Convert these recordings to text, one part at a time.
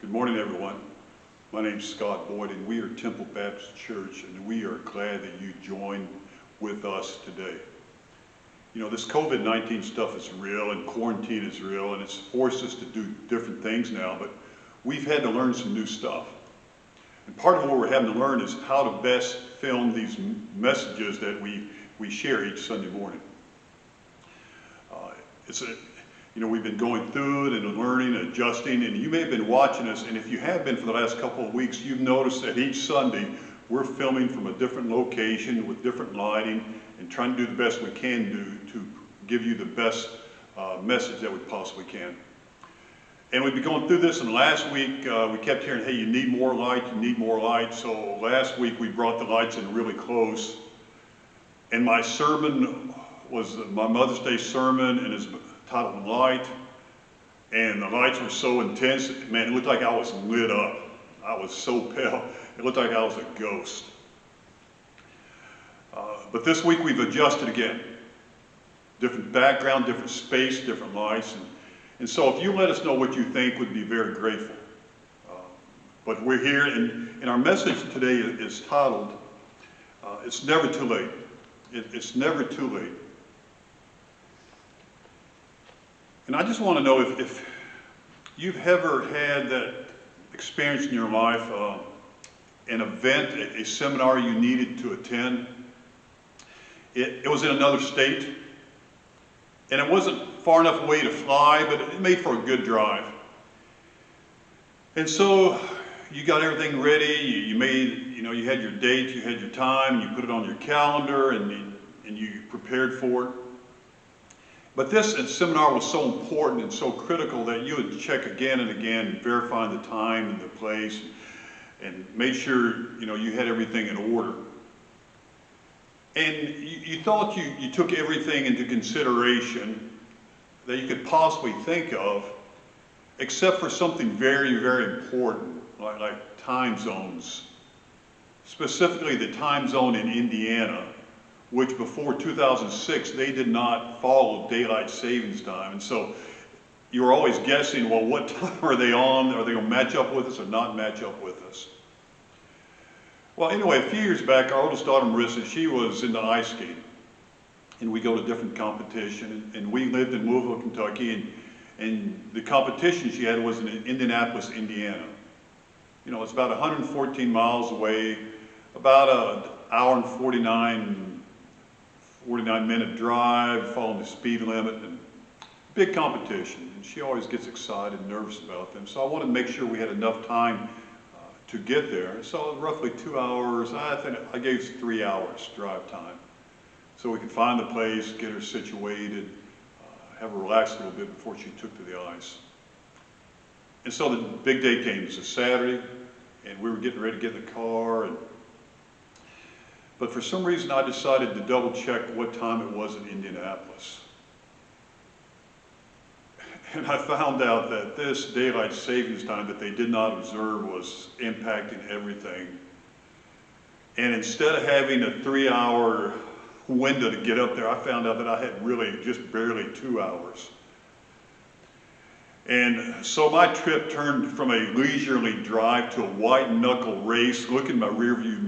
Good morning, everyone. My name's Scott Boyd, and we are Temple Baptist Church, and we are glad that you joined with us today. You know, this COVID-19 stuff is real, and quarantine is real, and it's forced us to do different things now, but we've had to learn some new stuff. And part of what we're having to learn is how to best film these messages that we share each Sunday morning. We've been going through it and learning, adjusting, and you may have been watching us, and if you have been for the last couple of weeks, you've noticed that each Sunday we're filming from a different location with different lighting and trying to do the best we can do to give you the best message that we possibly can. And we've been going through this, and last week we kept hearing, hey, you need more light, you need more light. So last week we brought the lights in really close, and my sermon was my Mother's Day sermon, and it's titled Light, and the lights were so intense, man, it looked like I was lit up. I was so pale, it looked like I was a ghost. But this week we've adjusted again. Different background, different space, different lights, and so if you let us know what you think, we'd be very grateful. But we're here, and our message today is titled, It's Never Too Late. It's never too late. And I just want to know if you've ever had that experience in your life, an event, a seminar you needed to attend. It was in another state, and it wasn't far enough away to fly, but it made for a good drive. And so you got everything ready, you had your date, you had your time, you put it on your calendar, and you prepared for it. But this seminar was so important and so critical that you would check again and again, verify the time and the place, and make sure you had everything in order. And you thought you took everything into consideration that you could possibly think of, except for something very, very important, like time zones. Specifically the time zone in Indiana, which before 2006, they did not follow daylight savings time. And so you were always guessing, well, what time are they on? Are they going to match up with us or not match up with us? Well, anyway, a few years back, our oldest daughter, Marissa, she was into ice skating. And we go to different competition. And we lived in Louisville, Kentucky. And the competition she had was in Indianapolis, Indiana. It's about 114 miles away, about an hour and 49-minute drive, following the speed limit, and big competition. And she always gets excited and nervous about them. So I wanted to make sure we had enough time to get there. So roughly 2 hours, I think I gave 3 hours drive time. So we could find the place, get her situated, have her relax a little bit before she took to the ice. And so the big day came. It was a Saturday, and we were getting ready to get in the car. But for some reason, I decided to double check what time it was in Indianapolis. And I found out that this daylight savings time that they did not observe was impacting everything. And instead of having a 3-hour window to get up there, I found out that I had really just barely 2 hours. And so my trip turned from a leisurely drive to a white knuckle race, looking in my rearview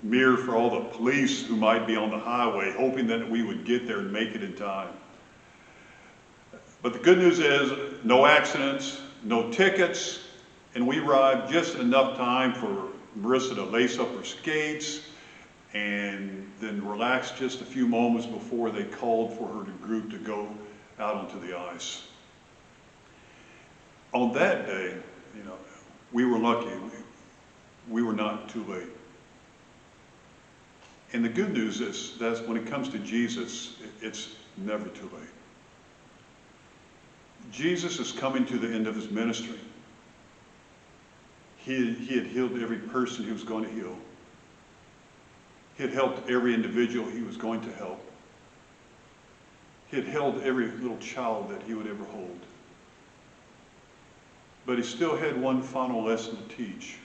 mirror for all the police who might be on the highway, hoping that we would get there and make it in time. But the good news is no accidents, no tickets, and we arrived just in enough time for Marissa to lace up her skates and then relax just a few moments before they called for her group to go out onto the ice. On that day, we were lucky. We were not too late. And the good news is that when it comes to Jesus, it's never too late. Jesus is coming to the end of his ministry. He had healed every person he was going to heal. He had helped every individual he was going to help. He had held every little child that he would ever hold. But he still had one final lesson to teach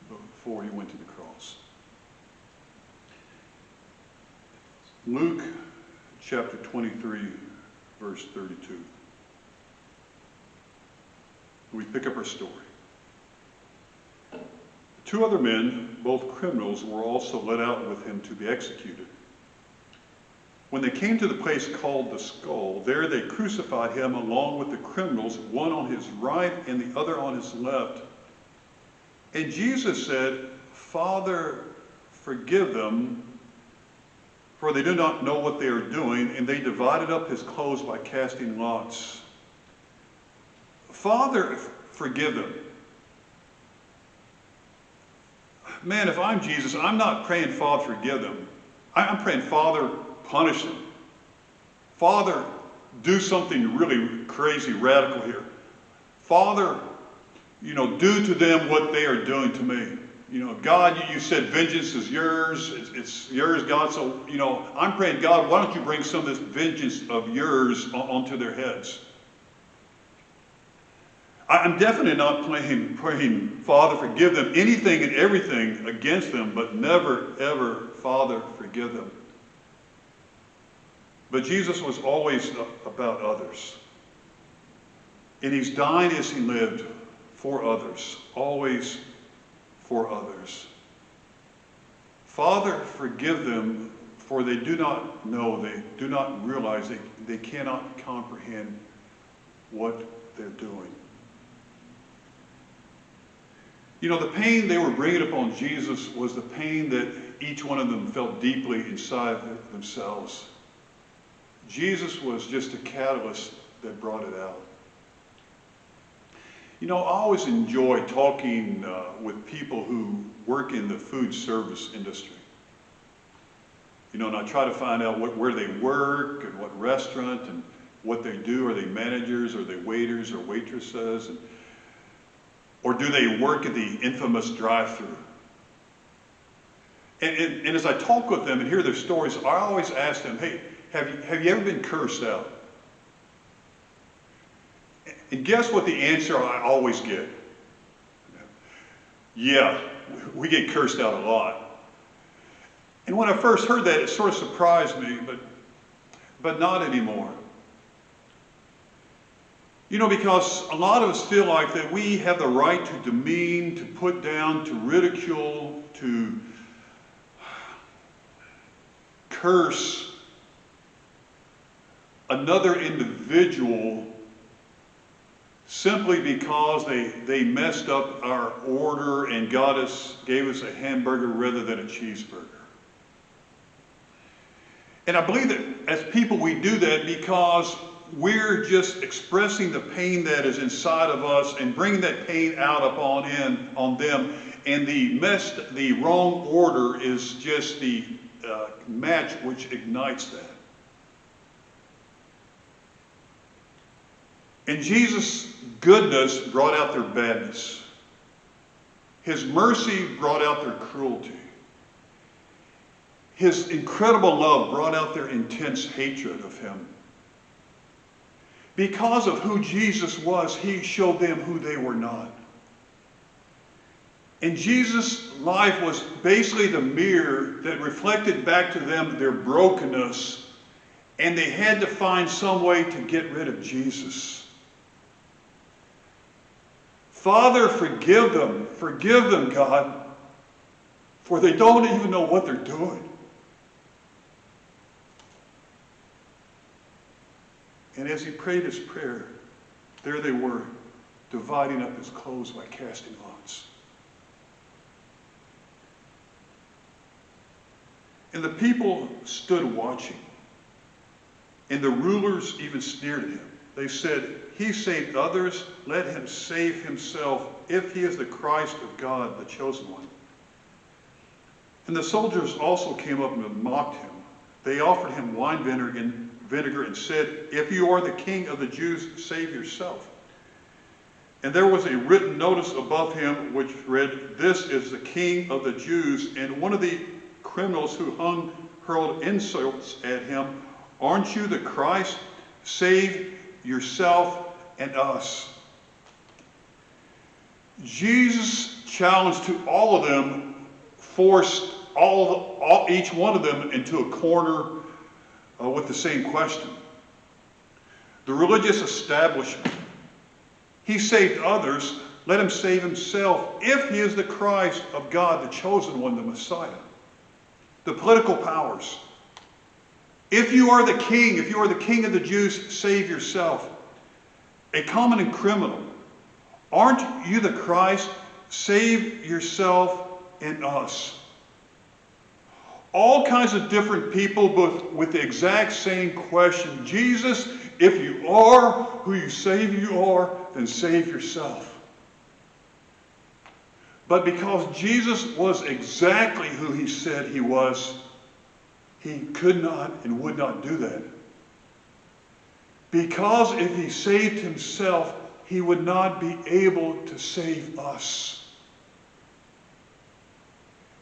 before he went to the cross. Luke chapter 23, verse 32. We pick up our story. 2 other men, both criminals, were also led out with him to be executed. When they came to the place called the Skull, there they crucified him along with the criminals, one on his right and the other on his left. And Jesus said, "Father, forgive them, for they do not know what they are doing." And they divided up his clothes by casting lots. "Father, forgive them." Man, if I'm Jesus, I'm not praying, "Father, forgive them." I'm praying, "Father, punish them. Father, do something really crazy, radical here. Father, do to them what they are doing to me. God, you said vengeance is yours. It's yours, God. So, I'm praying, God, why don't you bring some of this vengeance of yours onto their heads?" I'm definitely not praying, "Father, forgive them," anything and everything against them, but never, ever, "Father, forgive them." But Jesus was always about others. And he's dying as he lived for others, always for others. "Father, forgive them, for they do not know, they do not realize, they cannot comprehend what they're doing." The pain they were bringing upon Jesus was the pain that each one of them felt deeply inside themselves. Jesus was just a catalyst that brought it out. I always enjoy talking with people who work in the food service industry. And I try to find out where they work and what restaurant and what they do. Are they managers? Are they waiters or waitresses? Or do they work at the infamous drive-thru? And as I talk with them and hear their stories, I always ask them, "Hey, have you ever been cursed out?" And guess what the answer I always get? "Yeah, we get cursed out a lot." And when I first heard that, it sort of surprised me, but not anymore. Because a lot of us feel like that we have the right to demean, to put down, to ridicule, to curse another individual simply because they messed up our order and gave us a hamburger rather than a cheeseburger. And I believe that as people we do that because we're just expressing the pain that is inside of us and bringing that pain out on them. And the wrong order is just the match which ignites that. And Jesus' goodness brought out their badness. His mercy brought out their cruelty. His incredible love brought out their intense hatred of him. Because of who Jesus was, he showed them who they were not. And Jesus' life was basically the mirror that reflected back to them their brokenness, and they had to find some way to get rid of Jesus. "Father, forgive them, God, for they don't even know what they're doing." And as he prayed his prayer, there they were, dividing up his clothes by casting lots. And the people stood watching, and the rulers even sneered at him. They said, "He saved others, let him save himself, if he is the Christ of God, the chosen one." And the soldiers also came up and mocked him. They offered him wine vinegar and said, "If you are the king of the Jews, save yourself." And there was a written notice above him which read, "This is the King of the Jews." And one of the criminals who hurled insults at him, "Aren't you the Christ? Save yourself and us." Jesus' challenge to all of them forced each one of them into a corner with the same question. The religious establishment, He saved others. Let him save himself if he is the Christ of God, the chosen one, the Messiah. The political powers. If you are the king, if you are the king of the Jews, save yourself. A common and criminal. Aren't you the Christ? Save yourself and us. All kinds of different people, but with the exact same question. Jesus, if you are who you say you are, then save yourself. But because Jesus was exactly who he said he was, he could not and would not do that. Because if he saved himself, he would not be able to save us.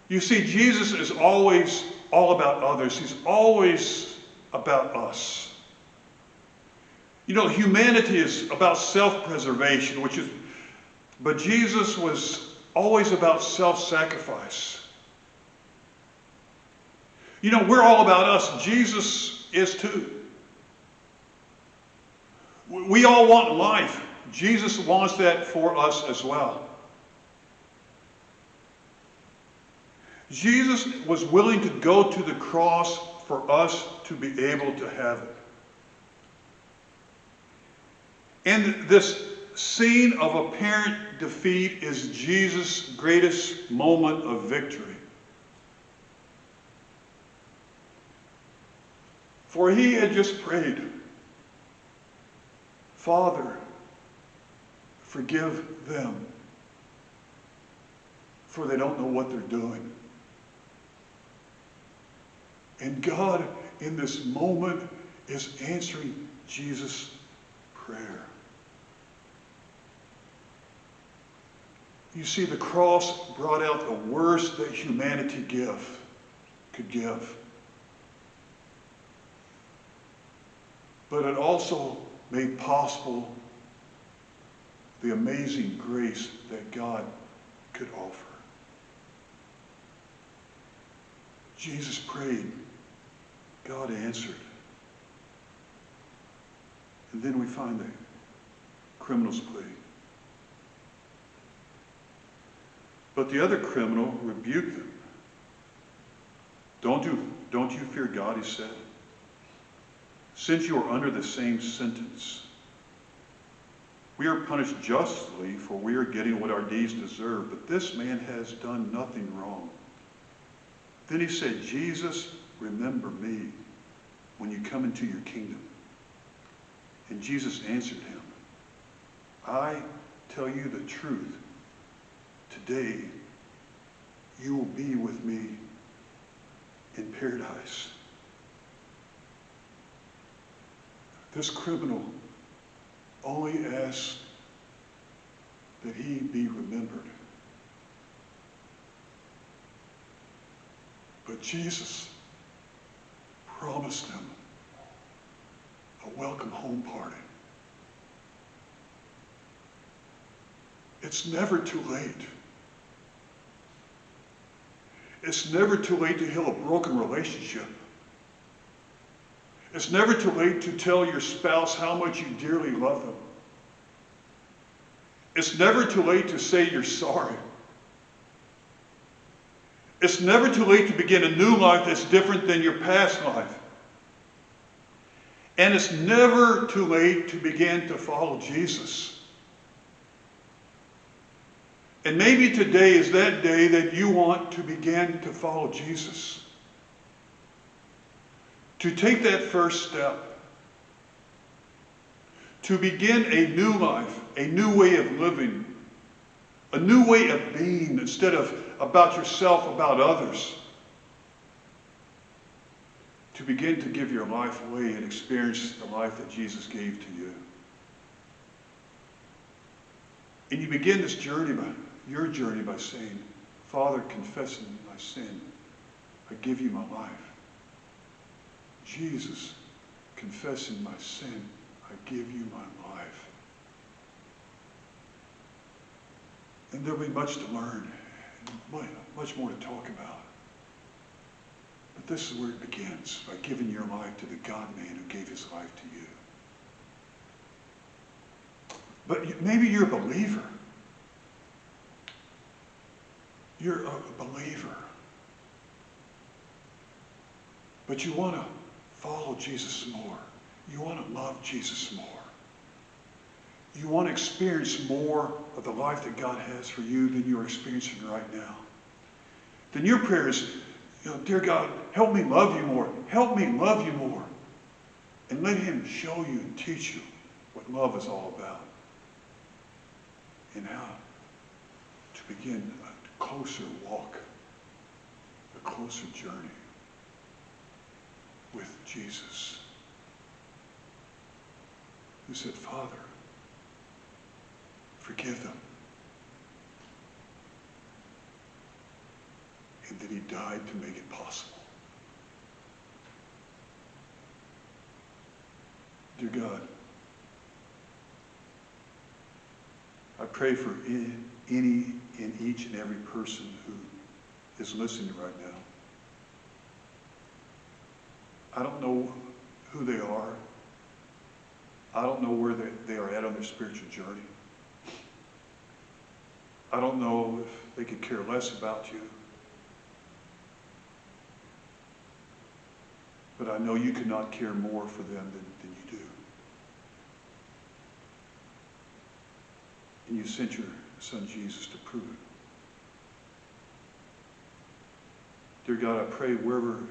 You see, Jesus is always all about others. He's always about us. You know, humanity is about self-preservation, but Jesus was always about self-sacrifice. You know, we're all about us. Jesus is too. We all want life. Jesus wants that for us as well. Jesus was willing to go to the cross for us to be able to have it. And this scene of apparent defeat is Jesus' greatest moment of victory. For he had just prayed, Father, forgive them, for they don't know what they're doing. And God, in this moment, is answering Jesus' prayer. You see, the cross brought out the worst that humanity could give. But it also made possible the amazing grace that God could offer. Jesus prayed. God answered. And then we find the criminal's plea. But the other criminal rebuked them. Don't you fear God, he said, since you are under the same sentence. We are punished justly, for we are getting what our deeds deserve, but this man has done nothing wrong. Then he said, Jesus, remember me when you come into your kingdom. And Jesus answered him, I tell you the truth. Today, you will be with me in paradise. This criminal only asked that he be remembered. But Jesus promised him a welcome home party. It's never too late. It's never too late to heal a broken relationship. It's never too late to tell your spouse how much you dearly love them. It's never too late to say you're sorry. It's never too late to begin a new life that's different than your past life. And it's never too late to begin to follow Jesus. And maybe today is that day that you want to begin to follow Jesus. To take that first step. To begin a new life, a new way of living, a new way of being instead of about yourself, about others. To begin to give your life away and experience the life that Jesus gave to you. And you begin this journey your journey by saying, Father, confessing my sin, I give you my life. Jesus, confessing my sin, I give you my life. And there'll be much to learn, and much more to talk about. But this is where it begins, by giving your life to the God-man who gave his life to you. But maybe you're a believer. You're a believer. But you want to follow Jesus more. You want to love Jesus more. You want to experience more of the life that God has for you than you're experiencing right now. Then your prayer is, dear God, help me love you more. Help me love you more. And let him show you and teach you what love is all about. And how to begin a closer walk, a closer journey with Jesus, who said, Father, forgive them. And that he died to make it possible. Dear God, I pray for any and each and every person who is listening right now. I don't know who they are. I don't know where they are at on their spiritual journey. I don't know if they could care less about you. But I know you could not care more for them than you do. And you sent your son Jesus to prove it. Dear God, I pray wherever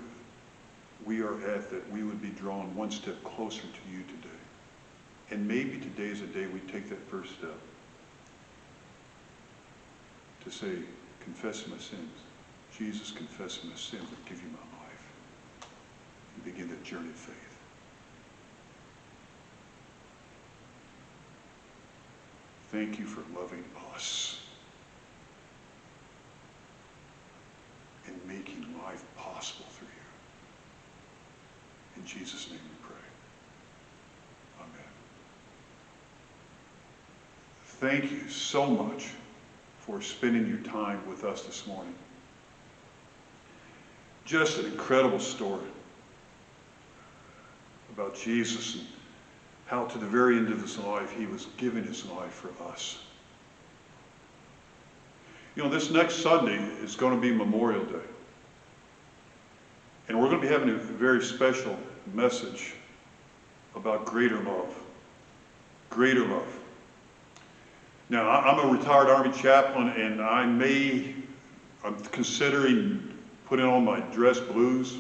we are at that we would be drawn one step closer to you today. And maybe today is the day we take that first step to say, confess my sins. Jesus, confess my sins and give you my life. And begin that journey of faith. Thank you for loving us and making life possible through you. In Jesus' name we pray. Amen. Thank you so much for spending your time with us this morning. Just an incredible story about Jesus and how to the very end of his life he was giving his life for us. This next Sunday is going to be Memorial Day. And we're going to be having a very special message about greater love. Greater love. Now, I'm a retired Army chaplain, and I'm considering putting on my dress blues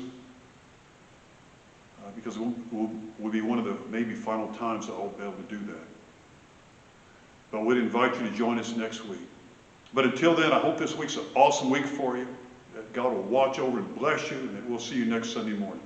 because it will be one of the maybe final times that I'll be able to do that. But we'd invite you to join us next week. But until then, I hope this week's an awesome week for you, that God will watch over and bless you, and that we'll see you next Sunday morning.